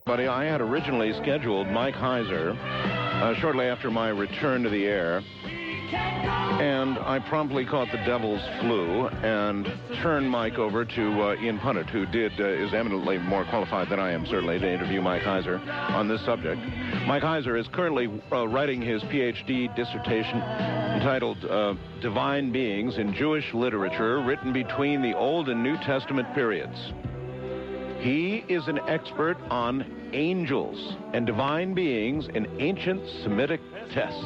Buddy, I had originally scheduled Mike Heiser shortly after my return to the air, and I promptly caught the devil's flu and turned Mike over to Ian Punnett, who is eminently more qualified than I am, certainly, to interview Mike Heiser on this subject. Mike Heiser is currently writing his Ph.D. dissertation entitled Divine Beings in Jewish Literature, written between the Old and New Testament periods. He is an expert on angels and divine beings in ancient Semitic texts.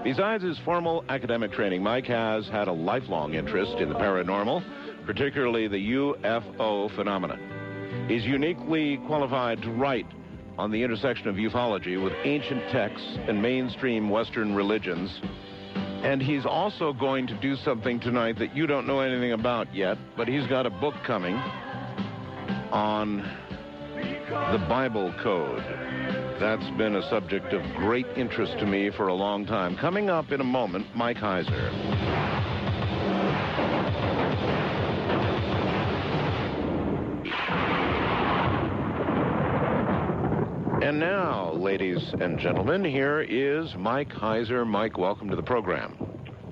Besides his formal academic training, Mike has had a lifelong interest in the paranormal, particularly the UFO phenomenon. He's uniquely qualified to write on the intersection of ufology with ancient texts and mainstream Western religions. And he's also going to do something tonight that you don't know anything about yet, but he's got a book coming on the Bible Code. That's been a subject of great interest to me for a long time. Coming up in a moment, Mike Heiser. And now, ladies and gentlemen, here is Mike Heiser. Mike, welcome to the program.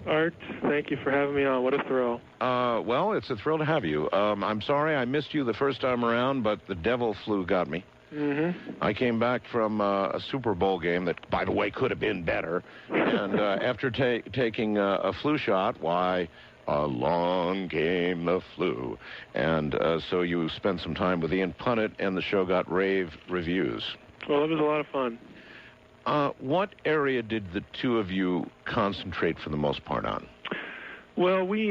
Art, thank you for having me on. What a thrill. Well, it's a thrill to have you. I'm sorry I missed you the first time around, but the devil flu got me. Mm-hmm. I came back from a Super Bowl game that, by the way, could have been better. And after taking a flu shot, why, along came the flu. And so you spent some time with Ian Punnett, and the show got rave reviews. Well, it was a lot of fun. What area did the two of you concentrate for the most part on? Well, we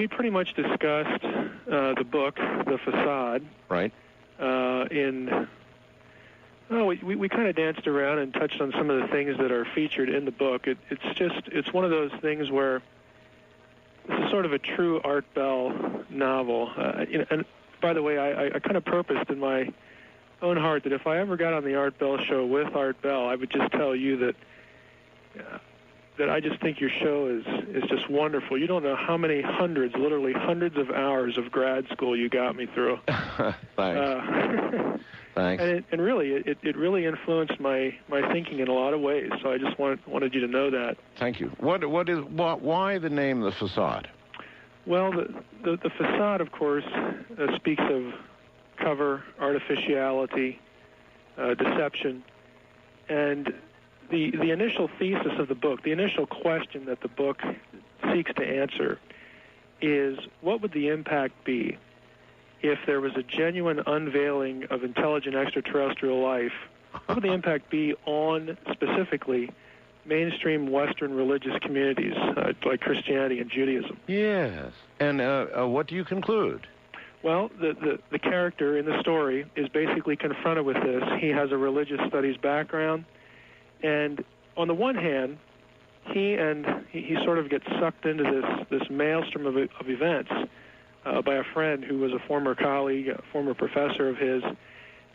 pretty much discussed the book, The Facade. Right. We kind of danced around and touched on some of the things that are featured in the book. It's one of those things where this is sort of a true Art Bell novel. And by the way, I kind of purposed in my own heart that if I ever got on the Art Bell show with Art Bell, I would just tell you that I just think your show is just wonderful. You don't know how many literally hundreds of hours of grad school you got me through. Thanks. Thanks. And really, it really influenced my thinking in a lot of ways. So I just wanted you to know that. Thank you. Why the name The Facade? Well, the facade, of course, speaks of cover, artificiality, deception, and the initial thesis of the book, the initial question that the book seeks to answer is, what would the impact be if there was a genuine unveiling of intelligent extraterrestrial life? What would the impact be on, specifically, mainstream Western religious communities like Christianity and Judaism? Yes. And what do you conclude? Well, the character in the story is basically confronted with this. He has a religious studies background, and on the one hand, he sort of gets sucked into this maelstrom of events by a friend who was a former colleague, a former professor of his,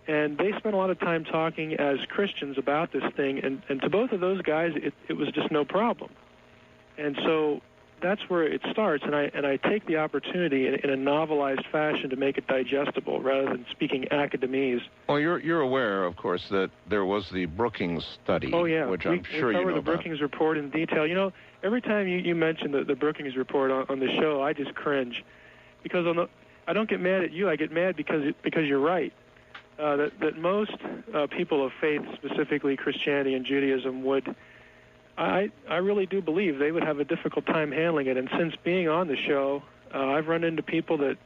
and they spent a lot of time talking as Christians about this thing, and to both of those guys, it was just no problem. And so that's where it starts, and I take the opportunity in a novelized fashion to make it digestible rather than speaking academese. Well, you're aware, of course, that there was the Brookings study, which I'm sure you know about. We cover the Brookings report in detail. You know, every time you mention the Brookings report on the show, I just cringe, because I don't get mad at you. I get mad because you're right. That most people of faith, specifically Christianity and Judaism, would. I really do believe they would have a difficult time handling it. And since being on the show, I've run into people that,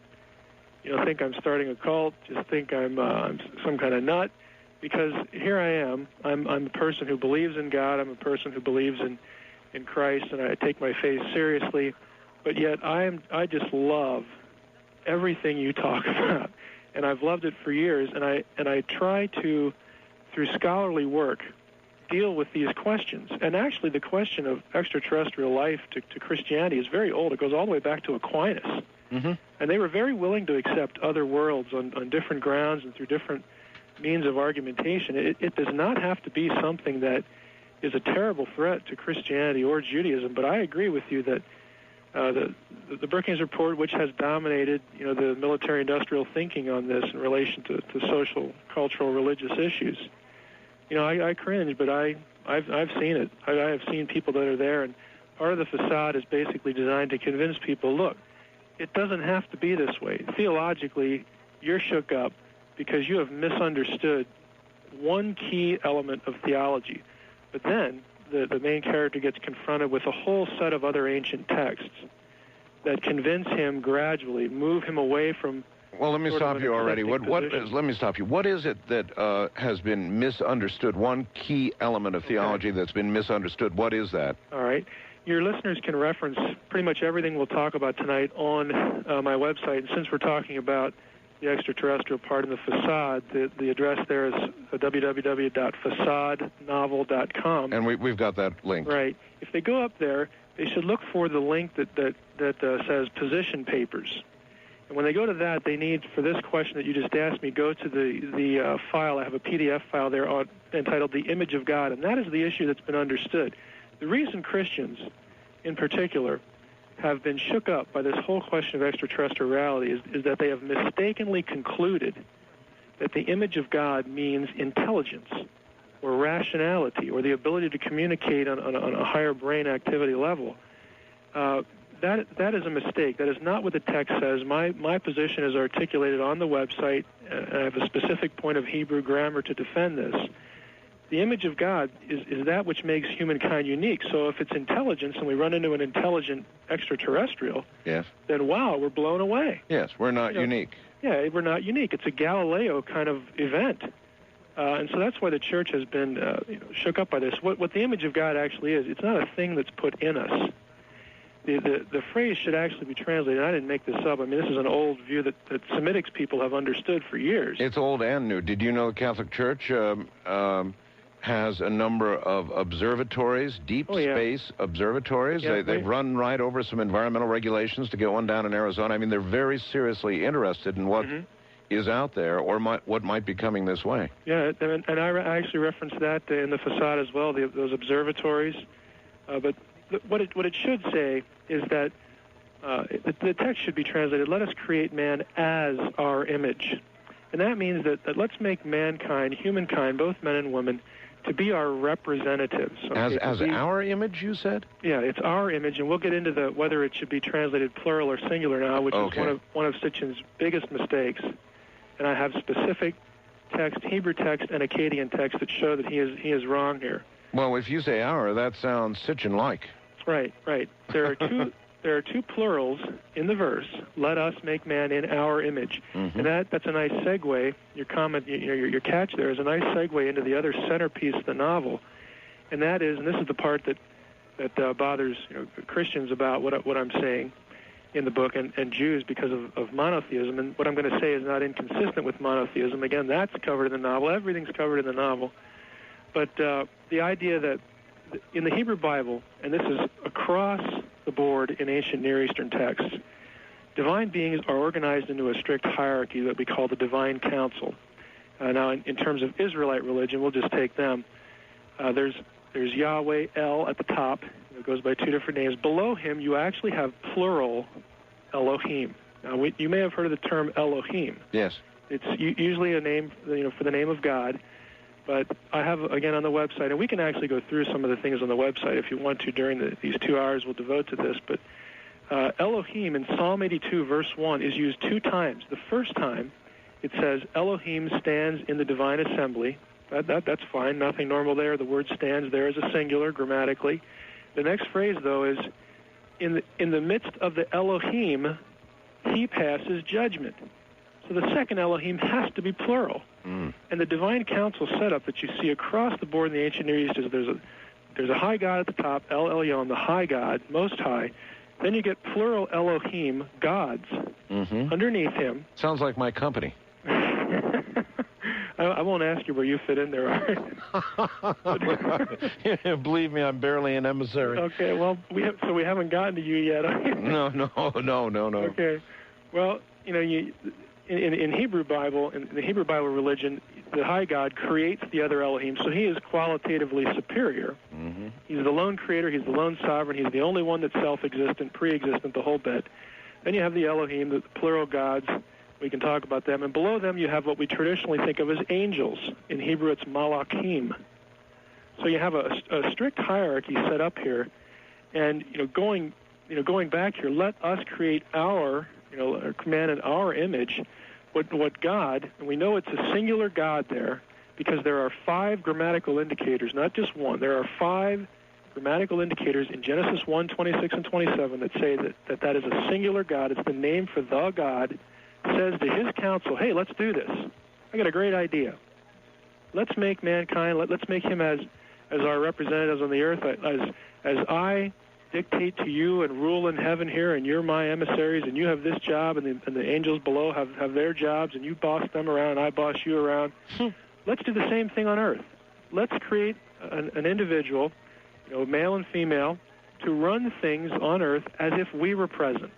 think I'm starting a cult, just think I'm some kind of nut, because here I am. I'm a person who believes in God. I'm a person who believes in Christ, and I take my faith seriously. But yet I just love everything you talk about, and I've loved it for years. And I try to, through scholarly work, deal with these questions. And actually, the question of extraterrestrial life to Christianity is very old. It goes all the way back to Aquinas. Mm-hmm. And they were very willing to accept other worlds on different grounds and through different means of argumentation. It does not have to be something that is a terrible threat to Christianity or Judaism, but I agree with you that The Brookings Report, which has dominated, the military-industrial thinking on this in relation to social, cultural, religious issues. I cringe, but I've seen it. I have seen people that are there, and part of the facade is basically designed to convince people, look, it doesn't have to be this way. Theologically, you're shook up because you have misunderstood one key element of theology. But then the main character gets confronted with a whole set of other ancient texts that convince him gradually, move him away from... Well, let me stop you already. Let me stop you. What is it that has been misunderstood? One key element of theology that's been misunderstood. What is that? All right. Your listeners can reference pretty much everything we'll talk about tonight on my website. And since we're talking about the extraterrestrial part in the facade, the address there is www.facadenovel.com. And we've got that link. Right. If they go up there, they should look for the link that says position papers. And when they go to that, they need, for this question that you just asked me, go to the file. I have a PDF file there entitled The Image of God, and that is the issue that's been understood. The reason Christians, in particular, have been shook up by this whole question of extraterrestrial reality is that they have mistakenly concluded that the image of God means intelligence or rationality or the ability to communicate on a higher brain activity level. That is a mistake. That is not what the text says. My position is articulated on the website, and I have a specific point of Hebrew grammar to defend this. The image of God is that which makes humankind unique. So if it's intelligence and we run into an intelligent extraterrestrial, yes, then wow, we're blown away. Yes, we're not unique. Yeah, we're not unique. It's a Galileo kind of event. And so that's why the church has been shook up by this. What the image of God actually is, it's not a thing that's put in us. The phrase should actually be translated. I didn't make this up. I mean, this is an old view that Semitic people have understood for years. It's old and new. Did you know the Catholic Church has a number of observatories, deep space observatories? Yeah, they've run right over some environmental regulations to get one down in Arizona. I mean, they're very seriously interested in what is out there or what might be coming this way. Yeah, and I actually referenced that in the facade as well, those observatories. But what it should say is that the text should be translated, let us create man as our image. And that means that let's make mankind, humankind, both men and women, to be our representatives. Okay? As our image, you said? Yeah, it's our image, and we'll get into whether it should be translated plural or singular now, which is one of Sitchin's biggest mistakes. And I have specific text, Hebrew text, and Akkadian text that show that he is wrong here. Well, if you say our, that sounds Sitchin-like. Right. There are two plurals in the verse. Let us make man in our image, and that's a nice segue. Your comment, your catch there is a nice segue into the other centerpiece of the novel, and that is, and this is the part that bothers Christians about what I'm saying in the book, and Jews because of monotheism. And what I'm going to say is not inconsistent with monotheism. Again, that's covered in the novel. Everything's covered in the novel, but the idea that in the Hebrew Bible, and this is across the board in ancient Near Eastern texts, divine beings are organized into a strict hierarchy that we call the divine council. Now, in terms of Israelite religion, we'll just take them. There's Yahweh, El, at the top. It goes by two different names. Below him, you actually have plural Elohim. Now, you may have heard of the term Elohim. Yes. It's usually a name, for the name of God. But I have, again, on the website, and we can actually go through some of the things on the website if you want to during these 2 hours we'll devote to this. But Elohim in Psalm 82, verse 1, is used 2 times. The first time, it says, Elohim stands in the divine assembly. That's fine, nothing normal there. The word stands there as a singular grammatically. The next phrase, though, is, in the midst of the Elohim, he passes judgment. So the second Elohim has to be plural. And the divine council setup that you see across the board in the ancient Near East is there's a high God at the top, El Elyon, the high God, most high. Then you get plural Elohim, gods, underneath him. Sounds like my company. I won't ask you where you fit in there, Art. Believe me, I'm barely an emissary. Okay, well, we haven't gotten to you yet. No. Okay, well, in Hebrew Bible, in the Hebrew Bible religion, the high God, creates the other Elohim, so he is qualitatively superior. Mm-hmm. He's the lone creator, he's the lone sovereign, he's the only one that's self-existent, pre-existent, the whole bit. Then you have the Elohim, the plural gods. We can talk about them. And below them you have what we traditionally think of as angels. In Hebrew it's malachim. So you have a strict hierarchy set up here. And going back here, let us create our, man in our image. What God, and we know it's a singular God there, because there are 5 grammatical indicators, not just one. There are 5 grammatical indicators in Genesis 1, 26, and 27 that say that is a singular God. It's the name for the God. Says to his council, hey, let's do this. I got a great idea. Let's make mankind, let's make him as our representatives on the earth, as I dictate to you and rule in heaven here, and you're my emissaries, and you have this job, and the angels below have their jobs, and you boss them around, I boss you around. Let's do the same thing on earth. Let's create an individual, male and female, to run things on earth as if we were present.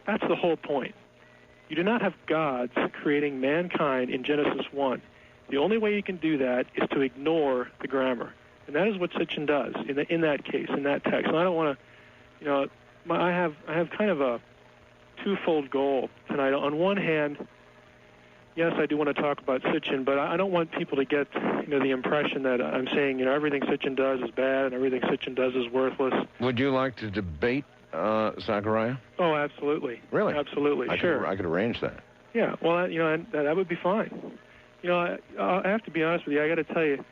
That's the whole point. You do not have gods creating mankind in Genesis 1. The only way you can do that is to ignore the grammar. And that is what Sitchin does in that case, in that text. And I don't want to, I have kind of a twofold goal tonight. On one hand, yes, I do want to talk about Sitchin, but I don't want people to get, the impression that I'm saying, everything Sitchin does is bad and everything Sitchin does is worthless. Would you like to debate Zachariah? Oh, absolutely. Really? Absolutely, sure. I could arrange that. Yeah, well, and that would be fine. I have to be honest with you. I got to tell you,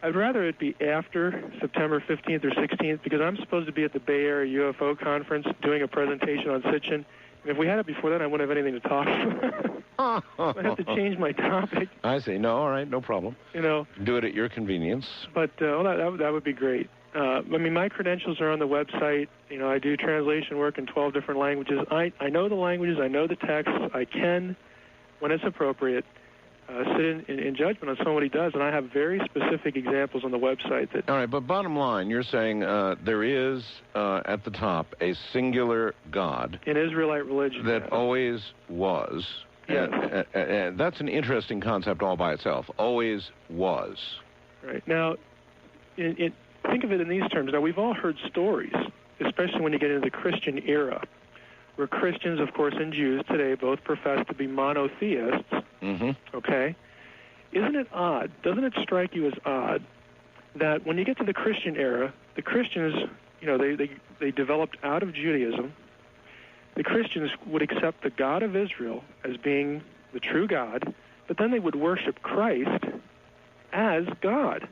I'd rather it be after September 15th or 16th, because I'm supposed to be at the Bay Area UFO conference doing a presentation on Sitchin. And if we had it before then, I wouldn't have anything to talk about. I have to change my topic. I see. No, all right, no problem. Do it at your convenience. But that would be great. My credentials are on the website. I do translation work in 12 different languages. I know the languages. I know the texts. I can, when it's appropriate, sit in judgment on someone he does, and I have very specific examples on the website. All right, but bottom line, you're saying there is, at the top, a singular God. In Israelite religion. That always was. Yes. And that's an interesting concept all by itself. Always was. Right. Now, think of it in these terms. Now, we've all heard stories, especially when you get into the Christian era, where Christians, of course, and Jews today both profess to be monotheists. Mm-hmm. Okay? Isn't it odd, doesn't it strike you as odd, that when you get to the Christian era, the Christians, they developed out of Judaism. The Christians would accept the God of Israel as being the true God, but then they would worship Christ as God.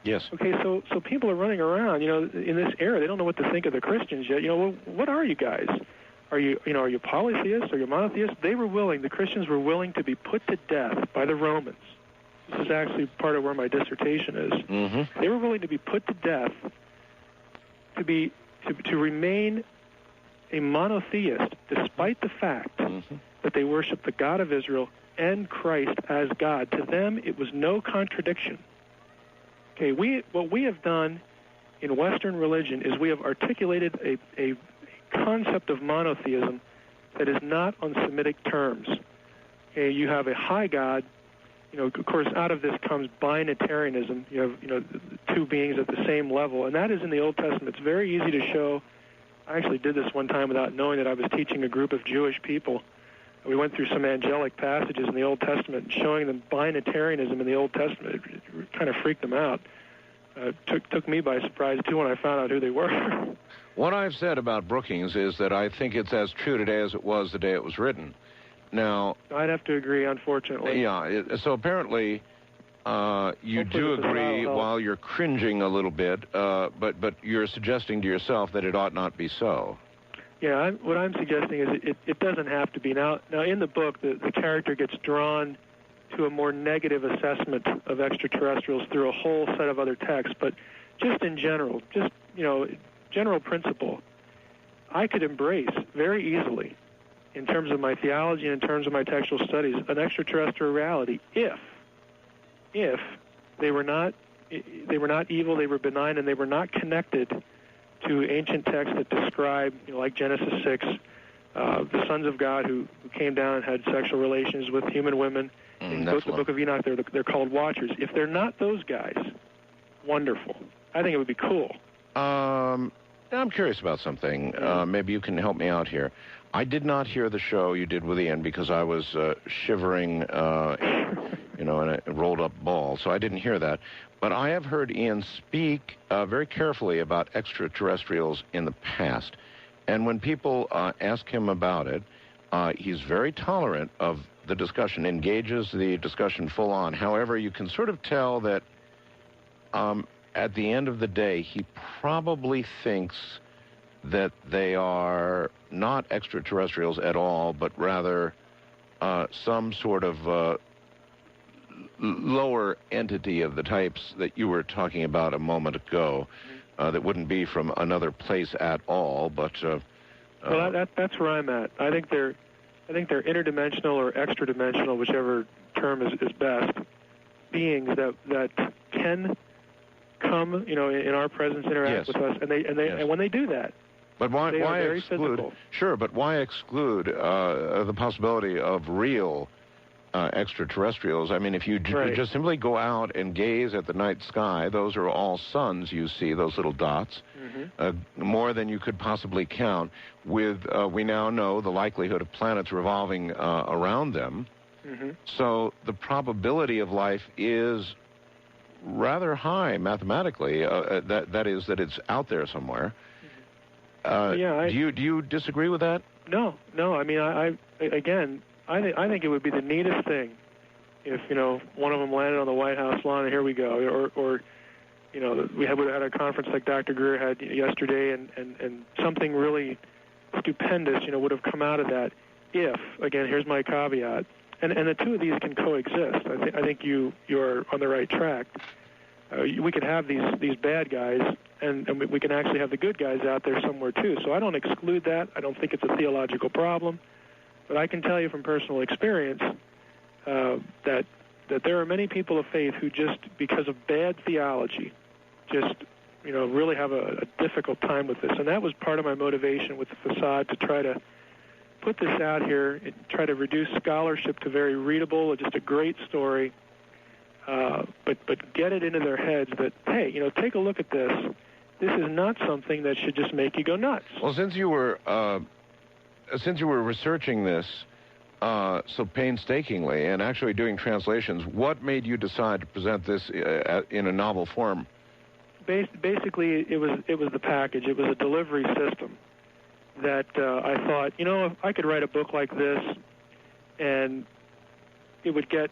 Yes. Okay, so people are running around, in this era. They don't know what to think of the Christians yet. What are you guys? Are you polytheists? Are you monotheists? The Christians were willing to be put to death by the Romans. This is actually part of where my dissertation is. Mm-hmm. They were willing to be put to death to remain a monotheist, despite the fact that they worshiped the God of Israel and Christ as God. To them, it was no contradiction. Okay, what we have done in Western religion is we have articulated a concept of monotheism that is not on Semitic terms. Okay, you have a high God. Of course, out of this comes binitarianism. You have, two beings at the same level, and that is in the Old Testament. It's very easy to show. I actually did this one time without knowing that I was teaching a group of Jewish people. We went through some angelic passages in the Old Testament, showing them binitarianism in the Old Testament. It kind of freaked them out. Took me by surprise, too, when I found out who they were. What I've said about Brookings is that I think it's as true today as it was the day it was written. Now, I'd have to agree, unfortunately. Yeah, so apparently you do agree while you're cringing a little bit, but you're suggesting to yourself that it ought not be so. Yeah, what I'm suggesting is it doesn't have to be. Now in the book, the character gets drawn to a more negative assessment of extraterrestrials through a whole set of other texts, but just in general, general principle, I could embrace very easily, in terms of my theology and in terms of my textual studies, an extraterrestrial reality if they were not evil, they were benign, and they were not connected to ancient texts that describe, like Genesis 6, the sons of God who came down and had sexual relations with human women. In the Book of Enoch, they're called watchers. If they're not those guys, wonderful. I think it would be cool. I'm curious about something. Maybe you can help me out here. I did not hear the show you did with Ian because I was shivering, in a rolled-up ball, so I didn't hear that. But I have heard Ian speak very carefully about extraterrestrials in the past. And when people ask him about it, he's very tolerant of the discussion, engages the discussion full on. However, you can sort of tell that at the end of the day, he probably thinks that they are not extraterrestrials at all, but rather some sort of lower entity of the types that you were talking about a moment ago, that wouldn't be from another place at all, but... well, that's where I'm at. I think they're interdimensional or extra-dimensional, whichever term is best, beings that can come, in our presence, interact with us, and when they do that, but why very exclude? physical. Sure, but why exclude the possibility of real extraterrestrials? I mean, if you just simply go out and gaze at the night sky, those are all suns you see, those little dots, more than you could possibly count. With we now know the likelihood of planets revolving around them, so the probability of life is rather high mathematically. That is that it's out there somewhere. Do you disagree with that? No. I mean, I think it would be the neatest thing if one of them landed on the White House lawn and here we go, or we had a conference like Dr. Greer had yesterday, and something really stupendous would have come out of that. If, again, here's my caveat, and the two of these can coexist. I think you're on the right track. We could have these bad guys, and we can actually have the good guys out there somewhere too. So I don't exclude that. I don't think it's a theological problem. But I can tell you from personal experience that there are many people of faith who just, because of bad theology, just really have a difficult time with this. And that was part of my motivation with the facade, to try to put this out here and try to reduce scholarship to very readable, just a great story, but get it into their heads that, hey, take a look at this. This is not something that should just make you go nuts. Well, since you were researching this so painstakingly and actually doing translations, what made you decide to present this in a novel form? Basically, it was the package. It was a delivery system that I thought, if I could write a book like this, and it would get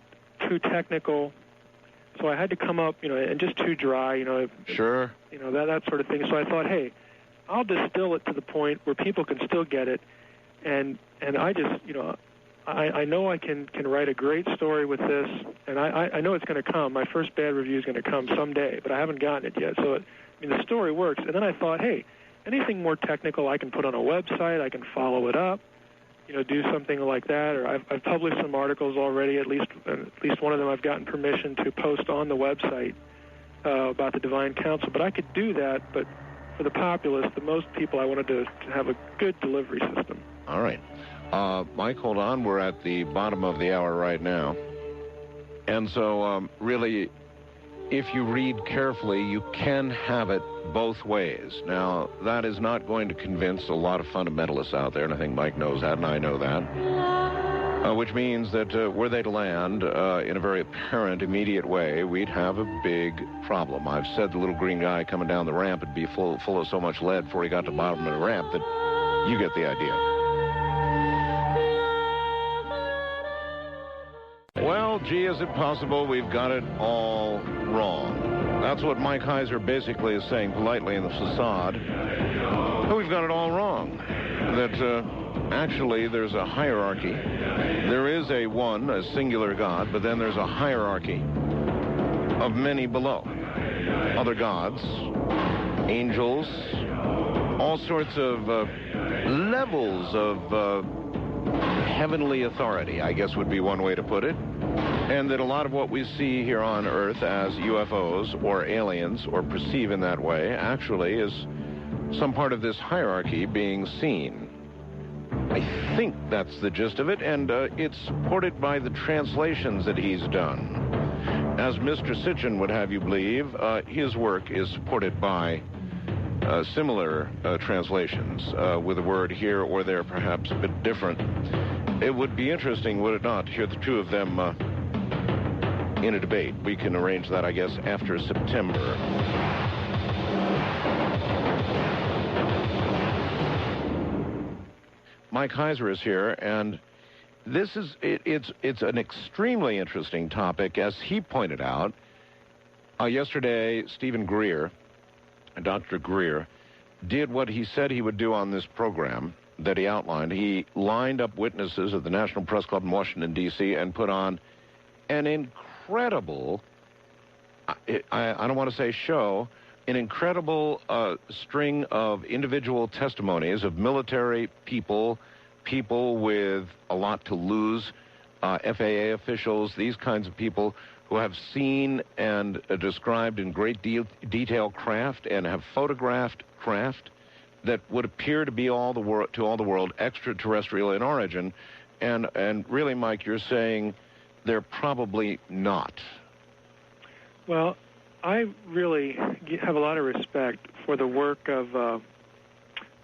too technical, so I had to come up, and just too dry, Sure. That sort of thing. So I thought, hey, I'll distill it to the point where people can still get it, and I just, I know I can write a great story with this, and I know it's going to come. My first bad review is going to come someday, but I haven't gotten it yet. So, the story works. And then I thought, hey, anything more technical I can put on a website, I can follow it up, do something like that. Or I've published some articles already, at least one of them I've gotten permission to post on the website about the Divine Council. But I could do that, but for the populace, most people, I wanted to have a good delivery system. All right. Mike, hold on. We're at the bottom of the hour right now. And so, really, if you read carefully, you can have it both ways. Now, that is not going to convince a lot of fundamentalists out there, and I think Mike knows that, and I know that, which means that were they to land in a very apparent, immediate way, we'd have a big problem. I've said the little green guy coming down the ramp would be full of so much lead before he got to the bottom of the ramp that you get the idea. Well, gee, is it possible we've got it all wrong? That's what Mike Heiser basically is saying politely in the facade. We've got it all wrong. That actually there's a hierarchy. There is a singular God, but then there's a hierarchy of many below. Other gods, angels, all sorts of levels of heavenly authority, I guess would be one way to put it. And that a lot of what we see here on Earth as UFOs or aliens or perceive in that way actually is some part of this hierarchy being seen. I think that's the gist of it, and it's supported by the translations that he's done. As Mr. Sitchin would have you believe, his work is supported by similar translations, with a word here or there perhaps a bit different. It would be interesting, would it not, to hear the two of them in a debate. We can arrange that, I guess, after September. Mike Heiser is here, and this is it's an extremely interesting topic, as he pointed out. Yesterday, Stephen Greer, Dr. Greer, did what he said he would do on this program that he outlined. He lined up witnesses at the National Press Club in Washington, D.C., and put on an incredible, I don't want to say show, an incredible string of individual testimonies of military people, people with a lot to lose, FAA officials, these kinds of people who have seen and described in great detail craft and have photographed craft that would appear to be to all the world extraterrestrial in origin. And really, Mike, you're saying they're probably not. Well, I really have a lot of respect for the work of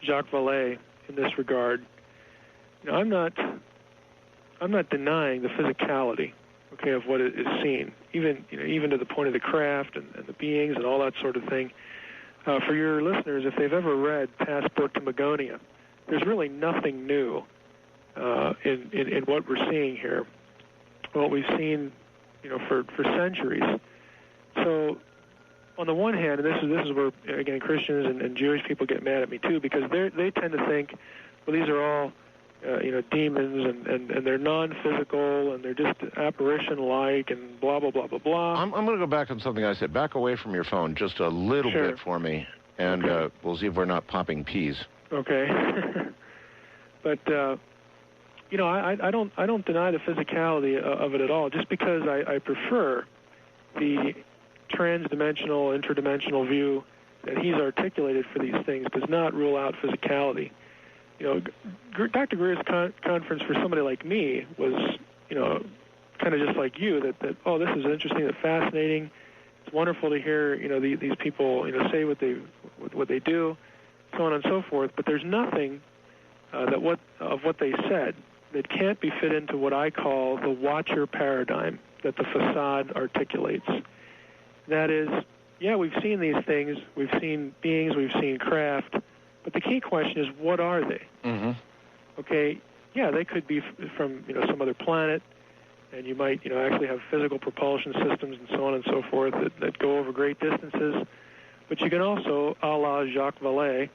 Jacques Vallée in this regard. You know, I'm not denying the physicality, okay, of what is seen, even to the point of the craft and the beings and all that sort of thing. For your listeners, if they've ever read Passport to Magonia, there's really nothing new in what we're seeing here. What we've seen, for centuries. So, on the one hand, and this is where, again, Christians and Jewish people get mad at me too, because they tend to think, well, these are all demons and they're non-physical and they're just apparition-like and blah blah blah blah blah. I'm going to go back on something I said. Back away from your phone just a little bit for me, and okay. We'll see if we're not popping peas. Okay. But I don't deny the physicality of it at all. Just because I prefer the trans-dimensional, interdimensional view that he's articulated for these things does not rule out physicality. Dr. Greer's conference for somebody like me was, kind of just like you, that this is interesting and fascinating. It's wonderful to hear, these people, say what they do, so on and so forth. But there's nothing of what they said that can't be fit into what I call the watcher paradigm that the facade articulates. That is, we've seen these things, we've seen beings, we've seen craft, but the key question is, what are they? Mm-hmm. Okay, they could be from some other planet, and you might actually have physical propulsion systems and so on and so forth that go over great distances. But you can also, a la Jacques Vallée,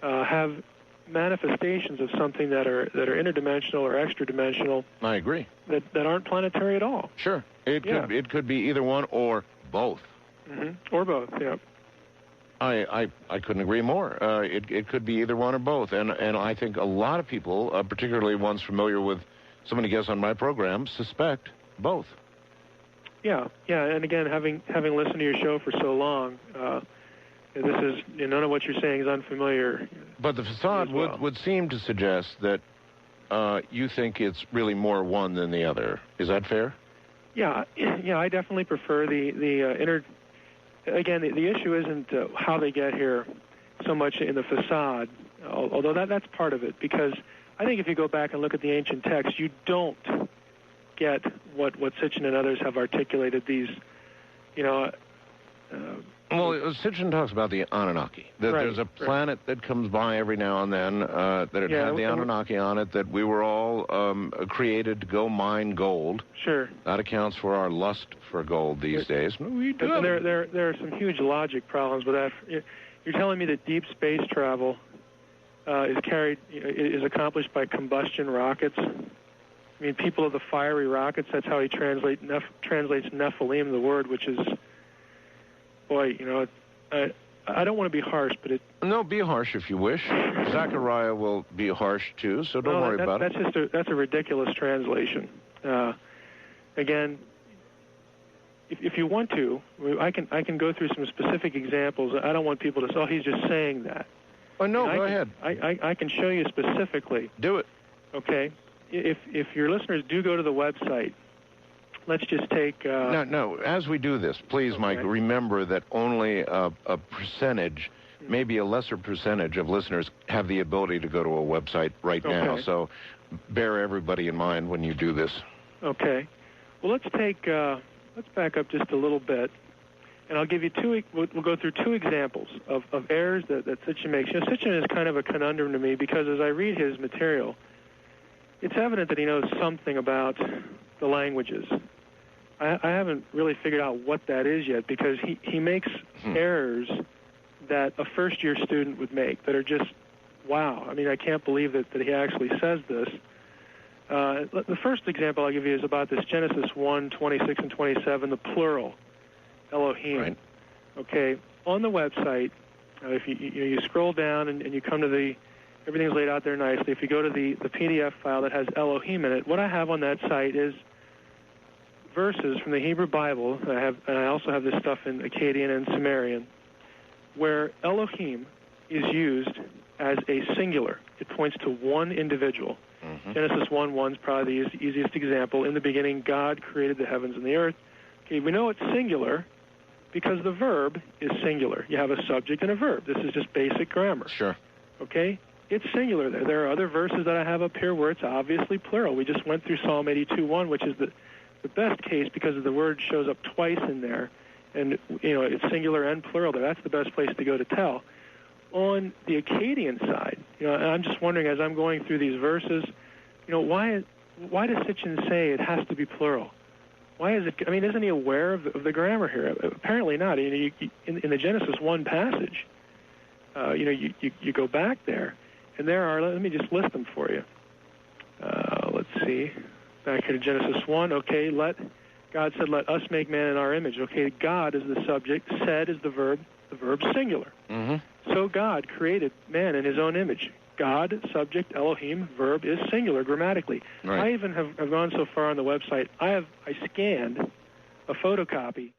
have manifestations of something that are interdimensional or extra-dimensional. I agree. That aren't planetary at all. Sure, it could be either one or both. Mm-hmm. Or both, yeah. I couldn't agree more. It could be either one or both, and I think a lot of people, particularly ones familiar with so many guests on my program, suspect both. Yeah, and again, having listened to your show for so long, this is none of what you're saying is unfamiliar. But the facade would seem to suggest that you think it's really more one than the other. Is that fair? Yeah, I definitely prefer the inner. Again, the issue isn't how they get here so much in the facade, although that's part of it, because I think if you go back and look at the ancient texts, you don't get what Sitchin and others have articulated, these, Sitchin talks about the Anunnaki, that there's a planet that comes by every now and then, that it had the Anunnaki on it, that we were all created to go mine gold. Sure. That accounts for our lust for gold these days. We do. And there are some huge logic problems with that. You're telling me that deep space travel is accomplished by combustion rockets? I mean, people of the fiery rockets, that's how he translates Nephilim, the word, which is, boy, I don't want to be harsh, but No, be harsh if you wish. Zechariah will be harsh, too, so don't worry about it. That's a ridiculous translation. Again, if you want to, I can go through some specific examples. I don't want people to say, he's just saying that. Oh, no, go ahead. I can show you specifically. Do it. Okay? If your listeners do go to the website, let's just take... No, as we do this, please, Mike, remember that only a percentage, maybe a lesser percentage of listeners have the ability to go to a website right now. So bear everybody in mind when you do this. Okay. Well, let's back up just a little bit, and I'll give you we'll go through two examples of errors that Sitchin makes. You know, Sitchin is kind of a conundrum to me because as I read his material, it's evident that he knows something about the languages. I haven't really figured out what that is yet because he makes errors that a first-year student would make that are just, wow. I mean, I can't believe that he actually says this. The first example I'll give you is about this Genesis 1, 26 and 27, the plural, Elohim. Right. Okay, on the website, if you scroll down and you come to everything's laid out there nicely. If you go to the PDF file that has Elohim in it, what I have on that site is verses from the Hebrew Bible. And I also have this stuff in Akkadian and Sumerian, where Elohim is used as a singular. It points to one individual. Genesis 1:1 is probably the easiest example. In the beginning, God created the heavens and the earth. Okay, we know it's singular because the verb is singular. You have a subject and a verb. This is just basic grammar. Sure. Okay? It's singular there. There are other verses that I have up here where it's obviously plural. We just went through Psalm 82:1, which is the best case because the word shows up twice in there. And, you know, it's singular and plural there. That's the best place to go to tell. On the Akkadian side, you know, and I'm just wondering as I'm going through these verses, you know, why does Sitchin say it has to be plural? Why is it? I mean, isn't he aware of the grammar here? Apparently not. You know, in the Genesis 1 passage, you know, you go back there, and there are. Let me just list them for you. Let's see. Back here to Genesis 1. Okay, God said, "Let us make man in our image." Okay, God is the subject. Said is the verb. The verb's singular. So God created man in his own image. God, subject, Elohim, verb is singular grammatically. Right. I even have gone so far on the website, I scanned a photocopy